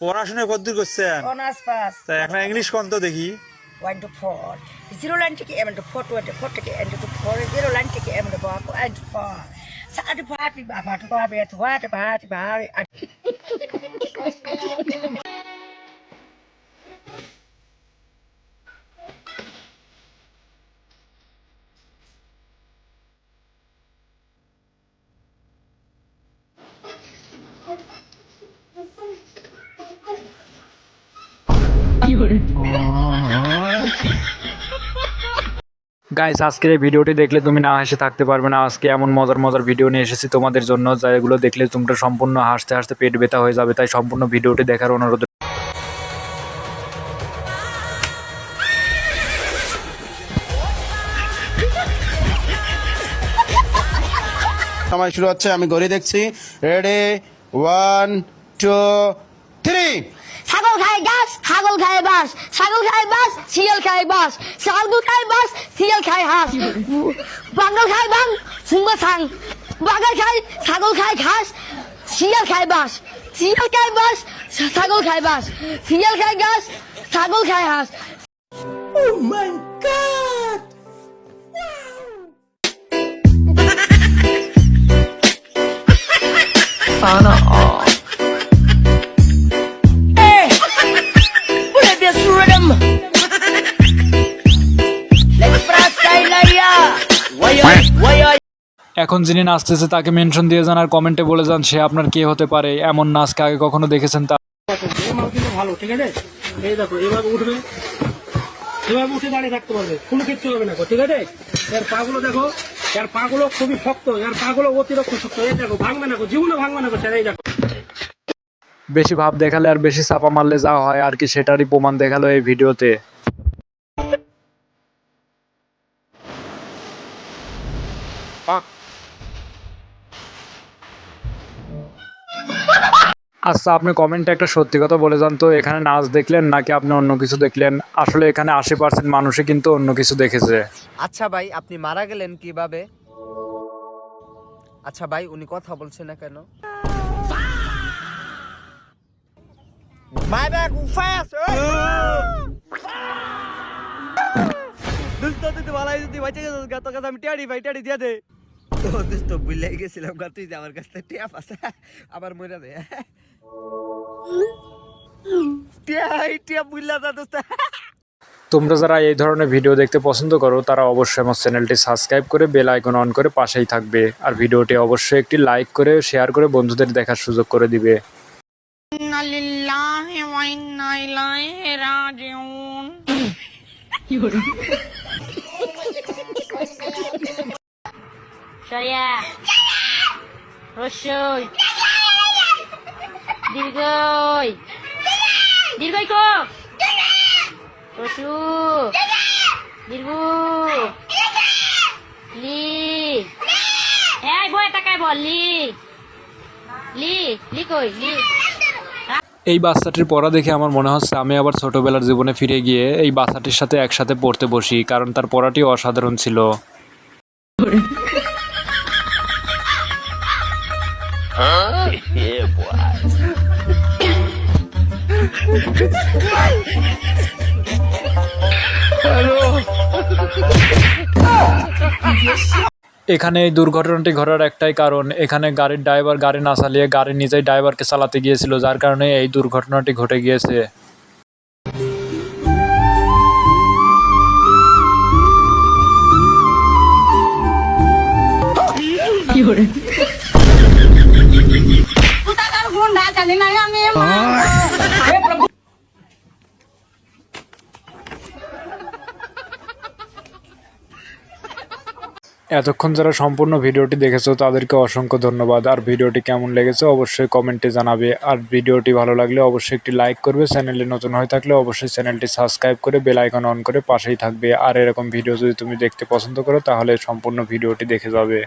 পড়াশোনা কতদূর করছেন? Honours pass. তাই এখন ইংলিশ কোন তো দেখি। 1 to 4 0 লাইন থেকে m to 4 to 4 থেকে n to 4 0 লাইন থেকে m to 4 n to 4 সাত পাঁচ বাবা তো বাবা তো বাবা গাইস, আজকের এই ভিডিওটি দেখলে তুমি না হেসে থাকতে পারবে না। আজকে এমন মজার মজার ভিডিও নিয়ে এসেছি তোমাদের জন্য, যেগুলো দেখলে তোমরা সম্পূর্ণ হাসতে হাসতে পেট ব্যথা হয়ে যাবে। তাই সম্পূর্ণ ভিডিওটি দেখার অনুরোধ। সময় শুরু হচ্ছে, আমি ঘড়ি দেখছি। রেডি 1 2 3। ছাগল খায় ঘাস, ছাগল খায় বাস, ছাগল খায় বাস, শিয়াল খায় বাস, ছাগল খায় বাস, শিয়াল খায় হাঁস, বাঙ্গল খায় বাং, সুঙ্গা সাং, বাঘার খায়, ছাগল খায় ঘাস, শিয়াল খায় বাস, শিয়াল খায় বাস, ছাগল খায় বাস, শিয়াল খায় ঘাস, ছাগল খায় হাঁস। Oh my God! Sana all. Hey, pull up this rhythm. Let's freestyle ya. Why? এখন যিনি নাচতেছে তাকে মেনশন দিয়ে যান আর কমেন্টে বলে যান সে আপনার কে হতে পারে, এমন নাচকে আগে কখনো দেখেছেন তা। ভালো, ঠিক আছে। এই দেখো এভাবে উঠবে, এভাবে উঠে দাঁড়িয়ে থাকতে পারবে, কোনো কিচ্ছু হবে না, ঠিক আছে। এর পাগুলো দেখো, এর পাগুলো খুবই শক্ত, এর পাগুলো অতিরিক্ত শক্ত। এই দেখো ভাঙবে না, জীবনে ভাঙবে না স্যার। এই দেখো বেশি ভাব দেখালে আর বেশি চাপা মারলে যা হয় আর কি, সেটারই প্রমাণ দেখালো এই ভিডিওতে। আচ্ছা, আপনি কমেন্টে একটা সত্যি কথা বলে যান তো, এখানে নাচ দেখলেন নাকি আপনি অন্য কিছু দেখলেন? আসলে এখানে 80% মানুষই কিন্তু অন্য কিছু দেখেছে। আচ্ছা ভাই, আপনি মারা গেলেন কিভাবে? আচ্ছা ভাই, উনি কথা বলছে না কেন? মাই ব্যাক ফাস্ট। দোস্ত তুই ভালাই যদি বাঁচে গেছিস, তোর কাছে আমি টিয়াড়ি দিয়া দে। তো দোস্ত ভুলে গেছিলাম, তুই যে আমার কাছে টিয়া পাস আবার মইরা দে। টিয়া বুঝলা যা দোস্ত। তোমরা যারা এই ধরনের ভিডিও দেখতে পছন্দ করো তারা অবশ্যই আমার চ্যানেলটি সাবস্ক্রাইব করে বেল আইকন অন করে পাশেই থাকবে, আর ভিডিওটি অবশ্যই একটি লাইক করে শেয়ার করে বন্ধুদের দেখার সুযোগ করে দিবে। ইন্না লিল্লাহি ওয়া ইন্না ইলাইহি রাজিউন। সরিয়া রসই দীর্ঘই দীর্ঘই কো রসু দীর্ঘ লি। এই বই তাকায় বল লি লি লি কই লি। এই বাচ্চাটির পড়া দেখে আমার মনে হচ্ছে আমি আবার ছোটবেলার জীবনে ফিরে গিয়ে এই বাচ্চাটির সাথে একসাথে পড়তে বসি, কারণ তার পড়াটি অসাধারণ ছিল। এখানে এই দুর্ঘটনাটি ঘটার একটাই কারণ, এখানে গাড়ির ড্রাইভার গাড়ি না চালিয়ে গাড়ি নিজেই ড্রাইভারকে চালাতে গিয়েছিল, যার কারণে এই দুর্ঘটনাটি ঘটে গিয়েছে। এতক্ষণ যারা সম্পূর্ণ ভিডিওটি দেখেছো তাদেরকে অসংখ্য ধন্যবাদ। আর ভিডিওটি কেমন লেগেছে অবশ্যই কমেন্টে জানাবে, আর ভিডিওটি ভালো লাগলে অবশ্যই একটি লাইক করবে। চ্যানেলে নতুন হয়ে থাকলে অবশ্যই চ্যানেলটি সাবস্ক্রাইব করে বেল আইকন অন করে পাশেই থাকবে। আর এরকম ভিডিও যদি তুমি দেখতে পছন্দ করো তাহলে সম্পূর্ণ ভিডিওটি দেখে যাবে।